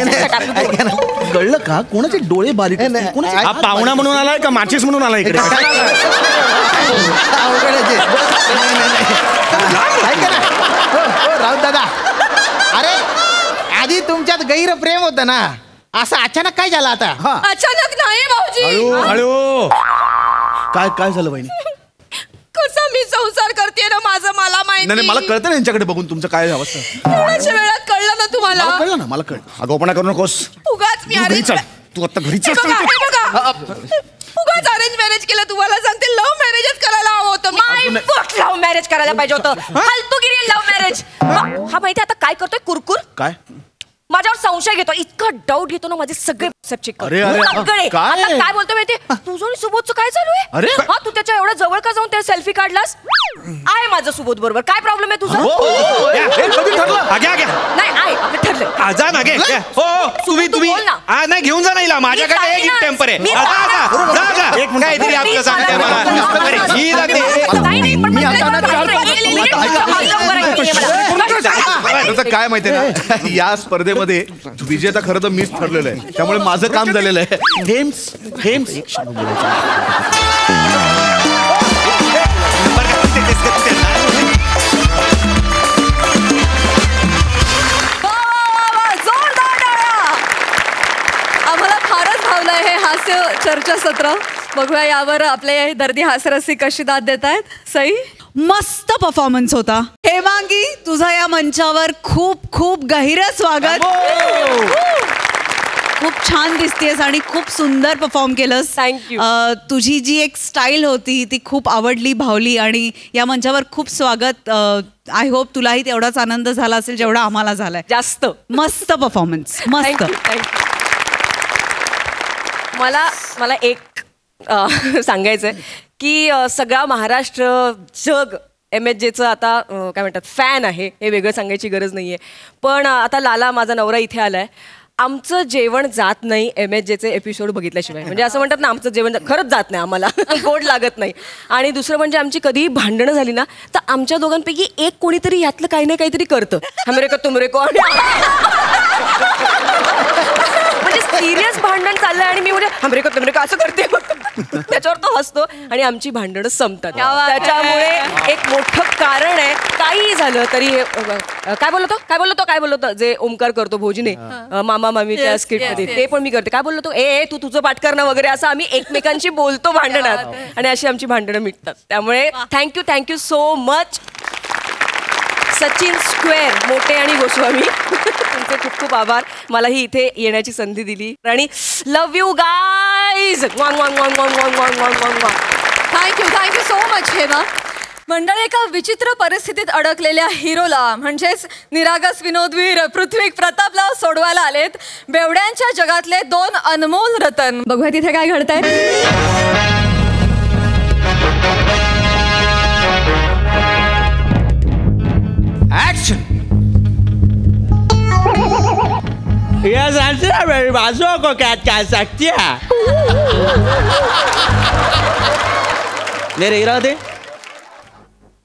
कळलं का? कोणाचे डोळे बारीक? हा पाहुणा म्हणून आलाय का माचीस म्हणून आलाय इकडे? राऊत दादा, अरे आधी तुमच्यात गैर प्रेम होतं ना, असं अचानक काय झालं आता? अचानक नाही भाऊजी. हळू. काय झालं बहिणी? कसा मी संसार करते ना माझं मला माहिती नाही. मला कळतं ना यांच्याकडे बघून तुमचं काय अवस्था. थोड्याशा वेळात कळलं ना तुम्हाला? कळलं ना, मला कळलं. आगोपणा करू नकोस. उगाच मी घरी चल. तू आता घरी चल. उगाच अरेंज मॅरेज केलं. तुम्हाला सांगते लव्ह मॅरेजच करायला हवं होतं. लव्ह मॅरेज करायला पाहिजे होतं. फालतूगिरी लव्ह मॅरेज. हा माहिती आता काय करतोय? कुरकुर. काय? माझ्यावर संशय घेतो, इतका डाऊट घेतो ना माझे सगळे व्हॉट्सअप चेक अरे, अरे, काय? आता काय बोलतो माहिती तुझं आणि सुबोधचं काय चालू आहे? अरे? हा तू त्याच्या एवढं जवळ का जाऊन त्या सेल्फी काढलास? आहे माझं सुबोध बरोबर, काय प्रॉब्लेम आहे तुझा? नाही आहे आपलं ठरलं. जा ना घे. तुम्ही बोल ना. नाही घेऊन जा नाही माझ्याकडे एक गिफ्ट टेम्पर आहे. काहीतरी आपलं सांगते मला. ही जाते. काय माहितीये ना, या स्पर्धेमध्ये विजेता खरं तर मीच ठरलेलं आहे, त्यामुळे माझं काम झालेलं आहे. आम्हाला फारच भावलंय हे हास्य चर्चासत्र. बघूया यावर आपले दर्दी हास्यरसिक कशी दाद देत आहेत. सई, मस्त परफॉर्मन्स होता. हेमांगी, तुझं या मंचावर खूप खूप गहिरं स्वागत. खूप छान दिसतेस आणि खूप सुंदर परफॉर्म केलंस. थँक्यू. तुझी जी एक स्टाईल होती ती खूप आवडली, भावली आणि या मंचावर खूप स्वागत. आय होप तुलाही तेवढाच आनंद झाला असेल जेवढा आम्हाला झालाय. जास्त मस्त परफॉर्मन्स, मस्त. मला एक सांगायचंय की सगळा महाराष्ट्र जग MHJचं आता काय म्हणतात फॅन आहे, हे वेगळं सांगायची गरज नाहीये. पण आता लाला माझा नवरा इथे आलाय, आमचं जेवण जात नाही MHJचे एपिसोड बघितल्याशिवाय. म्हणजे असं म्हणतात ना, आमचं जेवण खरंच जात नाही, आम्हाला गोड लागत नाही. आणि दुसरं म्हणजे आमची कधीही भांडणं झाली ना तर आमच्या दोघांपैकी एक कोणीतरी यातलं काही ना काहीतरी करतं. हमरे को तुमरे को. म्हणजे सिरियस भांडण चाललंय आणि मी म्हणजे हमरे को तुमरे को असं करते, त्याच्यावर तो हसतो आणि आमची भांडणं संपतात. त्याच्यामुळे एक मोठं कारण आहे. काही झालं तरी हे काय बोलतो जे ओमकार करतो भोजने मामा मामीच्या स्किट मध्ये, ते पण मी करते. काय बोलतो तू तुझं पाठ करणं वगैरे, असं आम्ही एकमेकांशी बोलतो भांडणात आणि अशी आमची भांडणं मिटतात. त्यामुळे thank you so much Sachin square, मोठे आणि गोस्वामी, तुमचे खूप खूप आभार. मलाही इथे येण्याची संधी दिली आणि love you guys. Thank you so much Hema. मंडळी, एका विचित्र परिस्थितीत अडकलेल्या हिरोला म्हणजेच निरागस विनोदवीर पृथ्वी प्रतापला सोडवायला आलेत बेवड्यांच्या जगातले 2 अनमोल रतन. बघूया तिथे काय घडतंय. ऍक्शन. यस आंसर मेरी बाजू को क्या कह सकती है. मेरे इरादे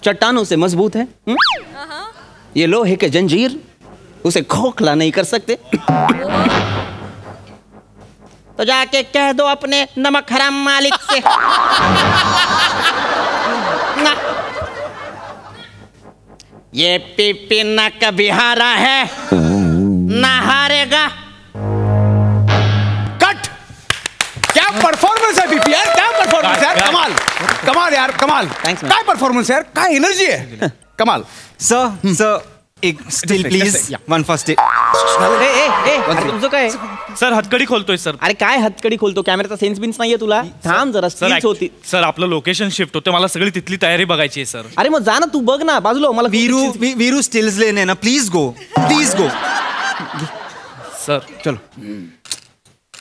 चट्टानों से मजबूत है. ये लोहे के जंजीर उसे खोखला नहीं कर सकते. तो जाके कह दो अपने नमक हराम मालिक से. ना ये पीपी ना कभी हारा है ना हारेगा. कट. क्या परफॉर्मन्स है पीपी यार, क्या परफॉर्मन्स यार. कमाल यार, कमाल. काय परफॉर्मन्स यार, काय एनर्जी आहे. कमाल. सर एक स्टिल प्लीज. One first. तुझं काय सर हतकडी खोलतोय सर. अरे काय हतकडी खोलतो, कॅमेराचा सेन्स बिन्स नाहीये तुला. थांब जरा, स्टिल्स होती. सर आपलं लोकेशन शिफ्ट होतं, मला सगळी तिथली तयारी बघायची आहे सर. अरे मग जा ना, तू बघ ना बाजूला. मला वीरू स्टिल्स लेने ना, प्लीज गो. सर चलो.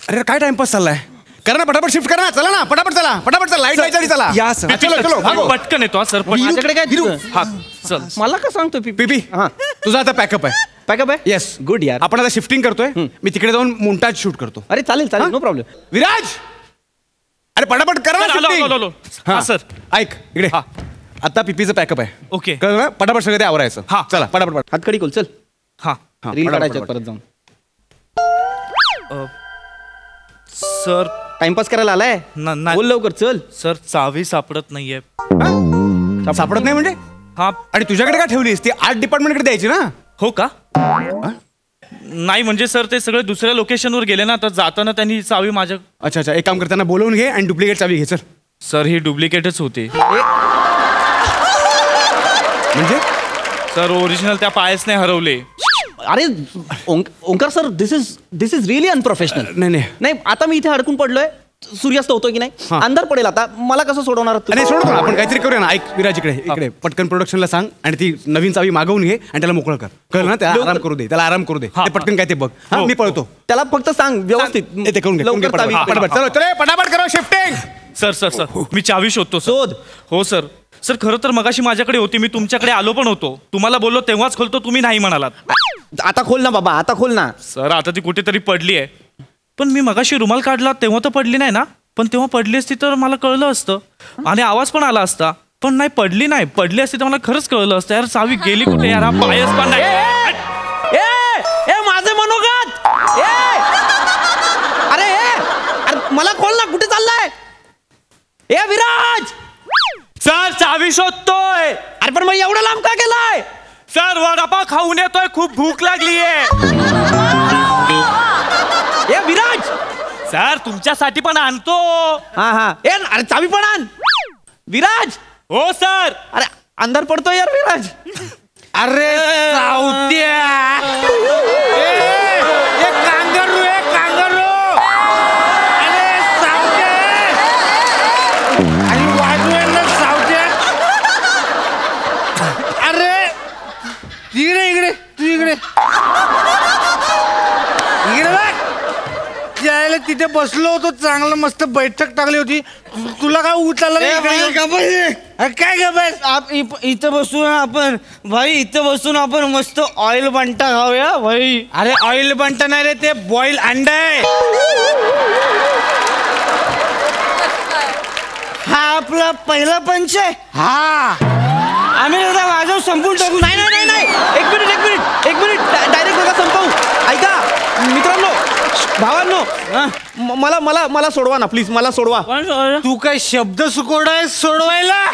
अरे काय टाइमपास चाललाय, करा ना, पटापट शिफ्ट करा ना. चला ना, पटापट चला. लाईट जायची. चला या सर. चलो भागो. पटकन येतो सर. माझ्याकडे काय वीरू. हा चल. मला का सांगतोय पीपी. हा, तुझा आता पॅकअप आहे. पॅकअप आहे. येस, गुड यार. आपण आता शिफ्टिंग करतोय. मी तिकडे जाऊन मोंटाज शूट करतो. अरे चालेल, नो प्रॉब्लेम. विराज, अरे पटापट करा ना shifting. हा सर. ऐक इकडे. आता पीपीचं पॅकअप आहे. ओके. कळलं ना? पटापट सगळं ते आवरायचं. हा. चला पटापट. हतकडी खोल चल. हा रील काढायच्यात परत जाऊन. सर टाइमपास करायला आलाय. बोल लवकर चल. सर चावी सापडत नाहीये. सापडत नाही म्हणजे. हा. आणि तुझ्याकडे का ठेवलीस ती? आर्ट डिपार्टमेंट कडे द्यायची ना. हो का. नाही म्हणजे सर ते सगळे दुसऱ्या लोकेशनवर गेले ना, तर जाताना त्यांनी चावी माझ्या. अच्छा, एक काम करताना बोलवून घे आणि डुप्लिकेट चावी घे. चल. सर ही डुप्लिकेटच होती. म्हणजे सर ओरिजिनल त्या पायसने हरवले. अरे Omkar sir, this is really unprofessional. नाही आता मी इथे अडकून पडलोय, सूर्यास्त होतो की नाही अंधार पडेल आता मला कसं सोडवणार नाही सोडतो ना आपण काहीतरी करूया ना ऐक विराज इकडे पटकन प्रोडक्शनला सांग आणि ती नवीन चावी मागवून घे आणि त्याला मोकळं कर ना त्याला आराम करू दे ते पटकन काय ते बघ मी पळतो त्याला फक्त सांग व्यवस्थित ते करून घे पटापट करा शिफ्टिंग सर मी चावी शोधतो शोध हो सर खरं तर मगाशी माझ्याकडे होती मी तुमच्याकडे आलो पण होतो तुम्हाला बोललो तेव्हाच खोलतो तुम्ही नाही म्हणालात आता खोल ना बाबा आता खोल ना सर आता ती कुठेतरी पडली आहे पण मी मगाशी रुमाल काढला तेव्हा तर पडली नाही ना पण तेव्हा पडली असती तर मला कळलं असतं आणि आवाज पण आला असता पण नाही पडली असती तर मला खरंच कळलं असतं यार चावी गेली कुठे यार हा बायस पण नाही माझे मनोगत अरे मला खोल ना कुठे चाललाय ए विराज सर चावी शोधतोय अरे पण मग एवढं लांब का गेलाय सर वडापाव खाऊन येतोय खूप भूक लागलीये ए विराज सर तुमच्यासाठी पण आणतो अरे चावी पण आण विराज हो सर अरे अंधार पडतोय यार विराज अरे कांगारू अरे सावत्या आणि वाजवेल ना सावत्या अरे इकडे तू इकडे जायला तिथे बसलो होतो चांगलं मस्त बैठक टाकली होती तुला काय उचललं काय ग बस इथं बसून आपण भाई इथं बसून आपण मस्त ऑइल बंटा खाऊया भाई अरे ऑइल बंटा नाही रे ते बॉईल अंडा आहे हा आपला पहिला पंच आहे आम्ही वाजव संपून टाकू नाही एक मिनिट डायरेक्ट नका संपवू ऐका मित्रांनो भावांनो मला सोडवा ना प्लीज मला सोडवा तू काय शब्द सुकोड आहे सोडवायला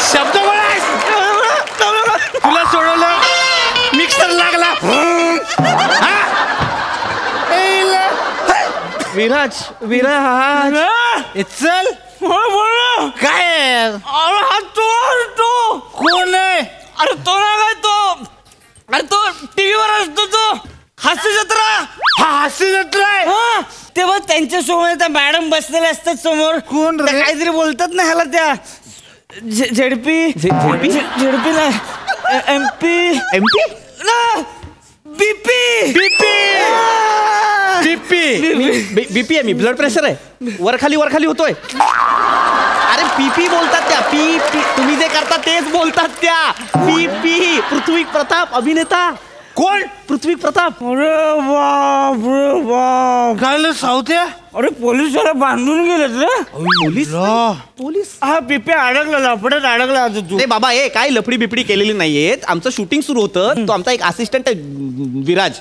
शब्द तुला सोडवलं मिक्सर लागला विराज चल काय तो कोण आहे अरे तो ना काय तो टीव्हीवर असतो तो हास्य जत्रा आहे तेव्हा त्यांच्या समोर त्या मॅडम बसलेल्या असतात समोर कोण त्या काहीतरी बोलतात ना ह्याला त्या झेडपी ना एमपी ना बीपी आहे मी ब्लड प्रेशर आहे वरखाली होतोय अरे पीपी बोलतात त्या पी तुम्ही जे करता तेच बोलतात त्या पीपी पृथ्वी प्रताप अभिनेता कोण पृथ्वी प्रताप अरे बाप काय सावत्या अरे पोलिसवाला बांधून गेलेत रे पोलीस हा पिप्या अडकला लफड्यात अडकला आता तू नाही बाबा काय लफडी बिपडी केलेली नाहीयेत आमचं शूटिंग सुरू होतं तो आमचा एक असिस्टंट आहे विराज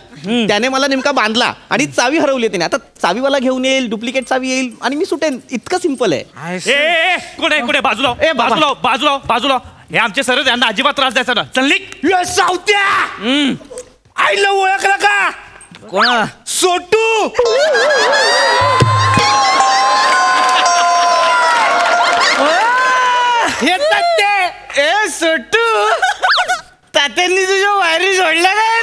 त्याने मला नेमका बांधला आणि चावी हरवली त्याने आता चावीवाला घेऊन येईल डुप्लिकेट चावी येईल आणि मी सुटेन इतकं सिंपल आहे कुठे बाजूला हे आमचे सर त्यांना अजिबात त्रास द्यायचा ना चल सावत्या आईला ओळखलं का कोणा सोटू हे तत्ते ए सोटू तात्यांनी तुझ्या वायरी जोडल्या काय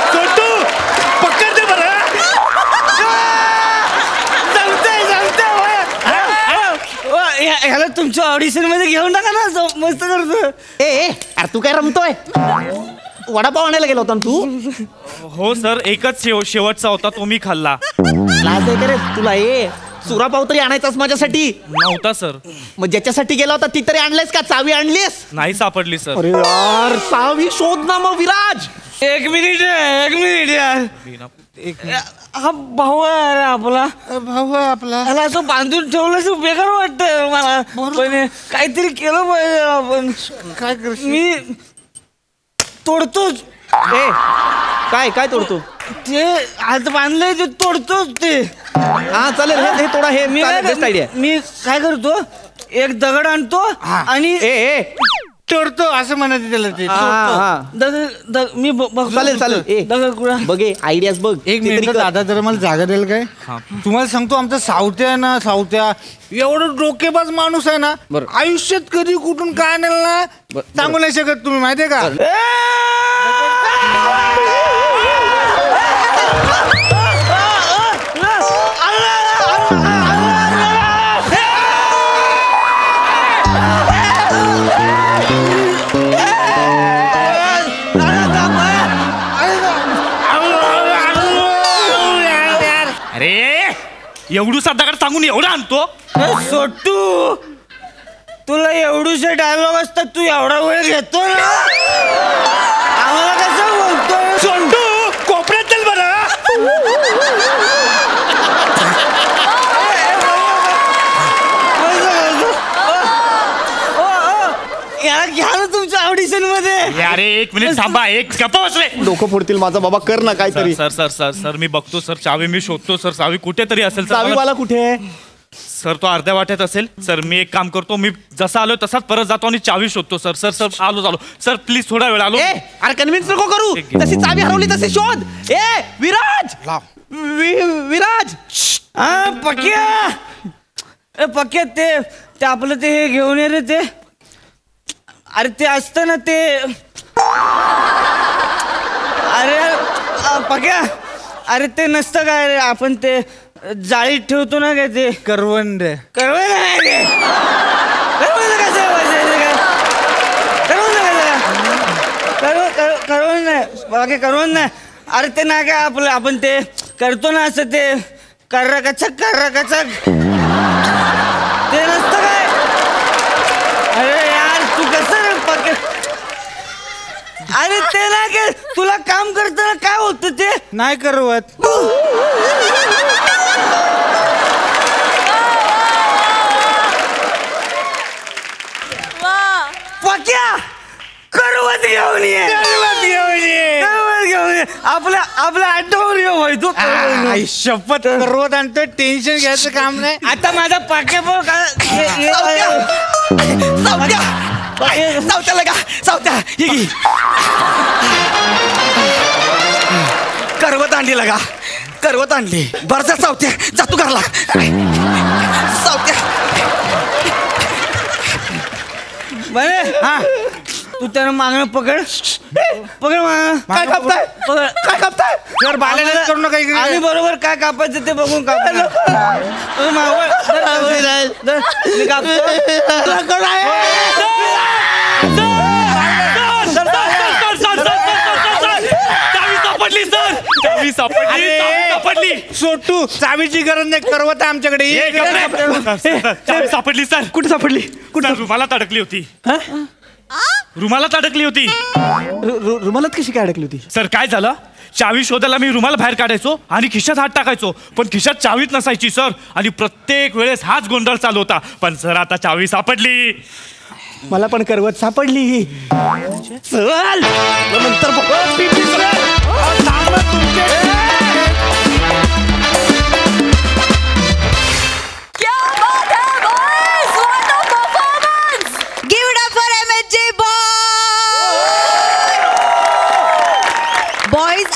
सोटू पकड दे बरं ह्याला तुमच्या ऑडिशन मध्ये घेऊन टाका ना मस्त करतो अरे तू काय रमतोय वडापाव आणायला गेला होता तू हो सर एकच शेवटचा होता तो मी खाल्ला लाज आहे का रे तुला सुरापाव तरी आणायचास माझ्यासाठी नव्हता सर मग ज्याच्यासाठी गेला होता ती तरी आणलेस का चावी आणलीस नाही सापडली सर अरे यार चावी शोध ना मग विराज एक मिनिट यार हा भाऊ आहे आपला ह्याला असं बांधून ठेवलं बेकार वाटतंय मला पण काहीतरी केलं पाहिजे आपण काय करशील मी तोडतोच काय तोडतो ते हात बांधलंय ते तोडतोच ते हा चालेल हे थोडा हे मी बेस्ट आयडिया मी काय करतो एक दगड आणतो आणि तोडतो असं म्हणायचं त्याला ते मी चालेल दगड कुठा बघे आयडियाज बघ एक मिनिट दादा जरा मला जागा द्याल काय तुम्हाला सांगतो आमचा सावत्या एवढं डोकेबाज माणूस आहे ना आयुष्यात कधी कुठून काय आणलं ना सांगू नाही शकत तुम्ही माहितीये का एवढूसा दगड सांगून एवढं आणतो. सोटू तुला एवढूशे डायलॉग असतात, तू एवढा वेळ घेतो ना, आम्हाला कसं बोलतोय. सोंडू कोपऱ्यात चल बरं. याला घ्या ना तुमच्या ऑडिशन मध्ये. अरे एक मिनिट थांबा, एक गप्पा बसले. डोकं फोडतील माझा बाबा, कर ना काहीतरी. सर सर सर सर मी बघतो सर, चावी मी शोधतो सर, चावी कुठेतरी असेल. चावीवाला कुठे आहे सर? तो अर्ध्या वाट्यात असेल सर. मी एक काम करतो, मी जसा आलो तसाच परत जातो आणि चावी शोधतो सर. सर सर आलो सर, प्लीज थोडा वेळ आलो. अरे कन्व्हिन्स नको करू, तशी चावी हरवली तसे शोध. विराज विराज. पक्या ते आपलं ते हे घेऊन ये रे. ते अरे ते असतं ना ते. अरे पक्या, अरे ते नसतं काय रे, आपण ते जाळीत ठेवतो ना काय, ते करवंद. करवंद नाही रे. करवंद नाही बाकी, करवंद नाही. अरे ते नाही काय आपलं, आपण ते करतो ना असं, ते कर्रकचक ते नसतं काय. अरे यार तू कसं रे पक्के. अरे ते नाही काय, तुला काम करताना काय होतं ते नाही करवत. पक्या करवत घेऊन ये. आपल्या आठवण येऊ तू. शपथ करवत आणतोय, टेन्शन घ्यायचं काम नाही. आता माझा पाक्या पण करवत आणली लगा, करवत आणली. बरं जा सावत्या, जा तू घरला. सावत्या बरे. हा तू त्यानं मागणं पकड मागणं. काय कापताय, काय कापताय? जर बालेला करू नका. आणि बरोबर काय कापायचं ते बघून सापडली. सोटू चावीची गरज नाही, करवत आमच्याकडे. चावी सापडली सर. कुठे सापडली? कुठे? रुमालात अडकली होती. रुमालात अडकली होती. रुमालात कशी काय अडकली होती? सर काय झालं, चावी शोधायला मी रुमाल बाहेर काढायचो आणि खिशात हात टाकायचो, पण खिशात चावीच नसायची सर. आणि प्रत्येक वेळेस हाच गोंधळ चालू होता. पण सर आता चावी सापडली. मला पण करवत सापडली. चल नंतर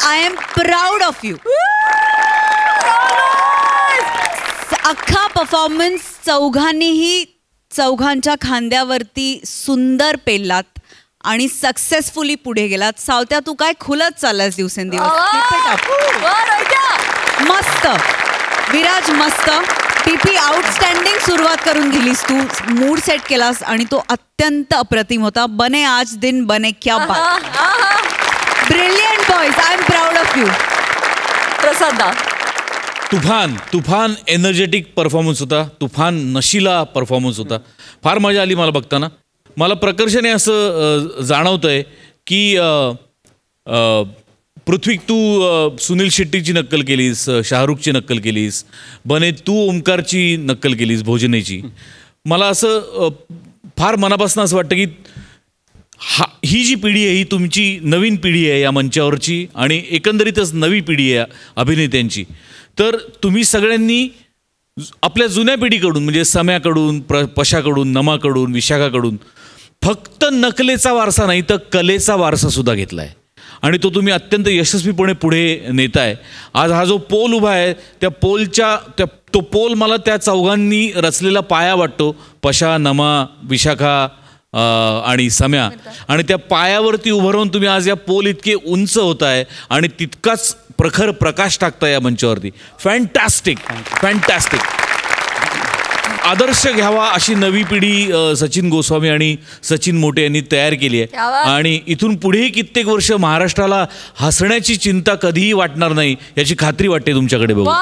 I am proud of you. अख्खा परफॉर्मन्स चौघांच्या खांद्यावरती सुंदर पेललात आणि सक्सेसफुली पुढे गेलात. सावत्या तू काय खुलत चाललास दिवसेंदिवस. मस्त विराज, मस्त. पीपी आउटस्टँडिंग सुरुवात करून दिलीस तू, मूड सेट केलास आणि तो अत्यंत अप्रतिम होता. बने आज दिन बने क्या बात. Brilliant boys, I am proud of you. प्रसादा, तुफान एनर्जेटिक परफॉर्मन्स होता, तुफान नशिला परफॉर्मन्स होता. फार मजा आली मला बघताना. मला प्रकर्षाने असं जाणवतंय की पृथ्वी तू सुनील शेट्टीची नक्कल केलीस, शाहरुखची नक्कल केलीस. बने तू ओमकारची नक्कल केलीस, भोजनेची. मला असं फार मनापासून असं वाटतं की ही जी पिढी आहे ही तुमची नवीन पिढी आहे या मंचावरची, आणि एकंदरीतच नवी पिढी आहे अभिनेत्यांची. तर तुम्ही सगळ्यांनी आपल्या जुन्या पिढीकडून म्हणजे सम्याकडून, पशाकडून, नमाकडून, विशाखाकडून फक्त नकलेचा वारसा नाही तर कलेचा वारसा सुद्धा घेतला आहे आणि तो तुम्ही अत्यंत यशस्वीपणे पुढे नेताय. आज हा जो पोल उभा आहे त्या तो पोल मला त्या चौघांनी रचलेला पाया वाटतो. पशा, नमा, विशाखा आणि सम्या. आणि त्या पायावरती उभं राहून तुम्ही आज या पोल इतके उंच होताय आणि तितकाच प्रखर प्रकाश टाकताय या मंचावरती. Fantastic, fantastic. आदर्श घ्यावा अशी नवी पिढी सचिन गोस्वामी आणि सचिन मोटे यांनी तयार केली आहे. आणि इथून पुढेही कित्येक वर्ष महाराष्ट्राला हसण्याची चिंता कधीही वाटणार नाही याची खात्री वाटते तुमच्याकडे बघून.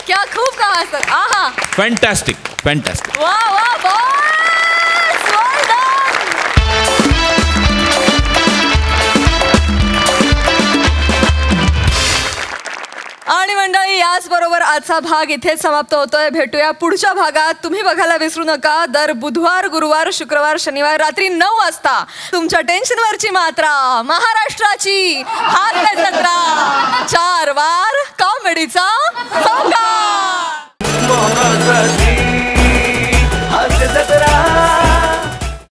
क्या खूप कहा सर. आहा. Fantastic fantastic. वा वा बॉस, well done. आणि मंडळी याच बरोबर आजचा भाग इथेच समाप्त होतोय. भेटूया पुढच्या भागात. तुम्ही बघायला विसरू नका दर बुधवार, गुरुवार, शुक्रवार, शनिवार रात्री 9 वाजता तुमच्या टेन्शनवरची मात्रा महाराष्ट्राची हास्य जत्रा. 4 वार कॉमेडीचा